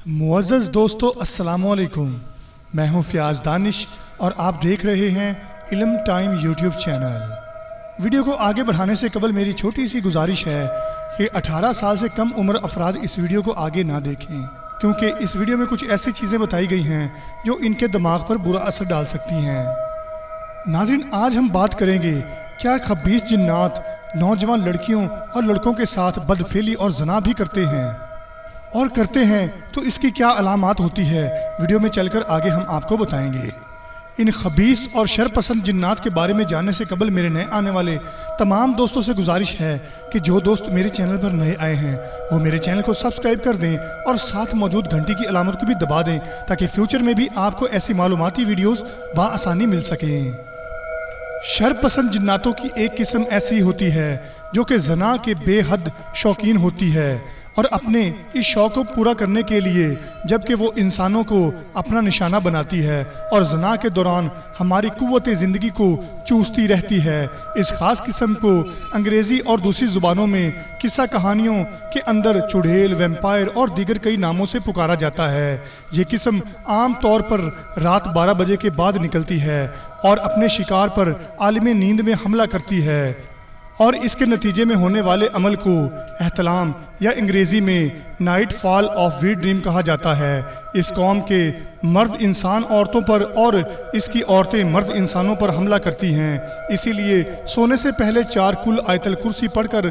معزز دوستو السلام علیکم، میں ہوں فیاض دانش اور آپ دیکھ رہے ہیں علم ٹائم یوٹیوب چینل۔ ویڈیو کو آگے بڑھانے سے قبل میری چھوٹی سی گزارش ہے کہ 18 سال سے کم عمر افراد اس ویڈیو کو آگے نہ دیکھیں، کیونکہ اس ویڈیو میں کچھ ایسی چیزیں بتائی گئی ہیں جو ان کے دماغ پر برا اثر ڈال سکتی ہیں۔ ناظرین، آج ہم بات کریں گے کیا خبیث جنات نوجوان لڑکیوں اور لڑکوں کے ساتھ بدفعلی اور زنا بھی کرتے ہیں، اور کرتے ہیں تو اس کی کیا علامات ہوتی ہے۔ ویڈیو میں چل کر آگے ہم آپ کو بتائیں گے۔ ان خبیث اور شر پسند جنات کے بارے میں جاننے سے قبل میرے نئے آنے والے تمام دوستوں سے گزارش ہے کہ جو دوست میرے چینل پر نئے آئے ہیں وہ میرے چینل کو سبسکرائب کر دیں اور ساتھ موجود گھنٹی کی علامت کو بھی دبا دیں تاکہ فیوچر میں بھی آپ کو ایسی معلوماتی ویڈیوز بآسانی مل سکیں۔ شر پسند جناتوں کی ایک قسم ایسی ہوتی ہے جو کہ زنا کے بے حد شوقین ہوتی ہے اور اپنے اس شوق کو پورا کرنے کے لیے جبکہ وہ انسانوں کو اپنا نشانہ بناتی ہے اور زنا کے دوران ہماری قوت زندگی کو چوستی رہتی ہے۔ اس خاص قسم کو انگریزی اور دوسری زبانوں میں قصہ کہانیوں کے اندر چڑیل، ویمپائر اور دیگر کئی ناموں سے پکارا جاتا ہے۔ یہ قسم عام طور پر رات 12 بجے کے بعد نکلتی ہے اور اپنے شکار پر عالم نیند میں حملہ کرتی ہے اور اس کے نتیجے میں ہونے والے عمل کو احتلام یا انگریزی میں night fall of wet dream کہا جاتا ہے۔ اس قوم کے مرد انسان عورتوں پر اور اس کی عورتیں مرد انسانوں پر حملہ کرتی ہیں، اسی لیے سونے سے پہلے 4 کل آیت الکرسی پڑھ کر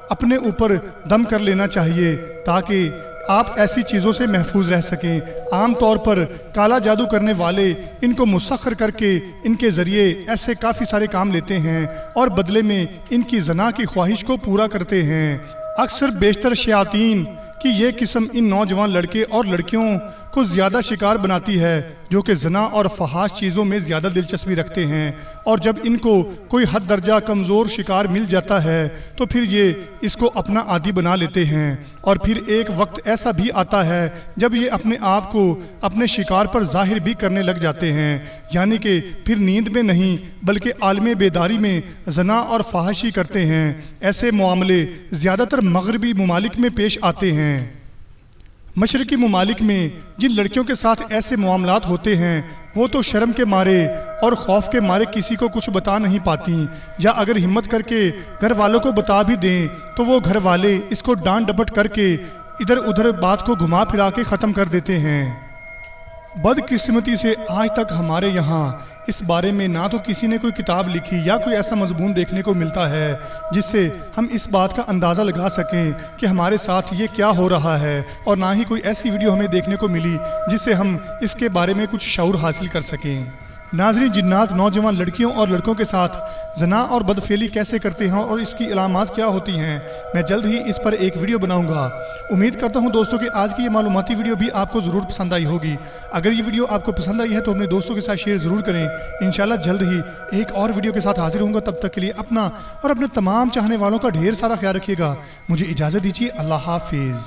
اپنے اوپر دم کر لینا چاہیے تاکہ آپ ایسی چیزوں سے محفوظ رہ سکیں۔ عام طور پر کالا جادو کرنے والے ان کو مسخر کر کے ان کے ذریعے ایسے کافی سارے کام لیتے ہیں اور بدلے میں ان کی زنا کی خواہش کو پورا کرتے ہیں۔ اکثر بیشتر شیاطین کہ یہ قسم ان نوجوان لڑکے اور لڑکیوں کو زیادہ شکار بناتی ہے جو کہ زنا اور فحش چیزوں میں زیادہ دلچسپی رکھتے ہیں، اور جب ان کو کوئی حد درجہ کمزور شکار مل جاتا ہے تو پھر یہ اس کو اپنا عادی بنا لیتے ہیں، اور پھر ایک وقت ایسا بھی آتا ہے جب یہ اپنے آپ کو اپنے شکار پر ظاہر بھی کرنے لگ جاتے ہیں، یعنی کہ پھر نیند میں نہیں بلکہ عالم بیداری میں زنا اور فحاشی کرتے ہیں۔ ایسے معاملے زیادہ تر مغربی ممالک میں پیش آتے ہیں۔ مشرقی ممالک میں جن لڑکیوں کے ساتھ ایسے معاملات ہوتے ہیں وہ تو شرم کے مارے اور خوف کے مارے کسی کو کچھ بتا نہیں پاتی، یا اگر ہمت کر کے گھر والوں کو بتا بھی دیں تو وہ گھر والے اس کو ڈانٹ ڈپٹ کر کے ادھر ادھر بات کو گھما پھرا کے ختم کر دیتے ہیں۔ بدقسمتی سے آج تک ہمارے یہاں اس بارے میں نہ تو کسی نے کوئی کتاب لکھی یا کوئی ایسا مضمون دیکھنے کو ملتا ہے جس سے ہم اس بات کا اندازہ لگا سکیں کہ ہمارے ساتھ یہ کیا ہو رہا ہے، اور نہ ہی کوئی ایسی ویڈیو ہمیں دیکھنے کو ملی جس سے ہم اس کے بارے میں کچھ شعور حاصل کر سکیں۔ ناظرین، جنات نوجوان لڑکیوں اور لڑکوں کے ساتھ زنا اور بدفعلی کیسے کرتے ہیں اور اس کی علامات کیا ہوتی ہیں، میں جلد ہی اس پر ایک ویڈیو بناؤں گا۔ امید کرتا ہوں دوستوں کہ آج کی یہ معلوماتی ویڈیو بھی آپ کو ضرور پسند آئی ہوگی۔ اگر یہ ویڈیو آپ کو پسند آئی ہے تو اپنے دوستوں کے ساتھ شیئر ضرور کریں۔ انشاءاللہ جلد ہی ایک اور ویڈیو کے ساتھ حاضر ہوں گا، تب تک کے لیے اپنا اور اپنے تمام چاہنے والوں کا ڈھیر سارا خیال رکھیے گا۔ مجھے اجازت دیجیے، اللہ حافظ۔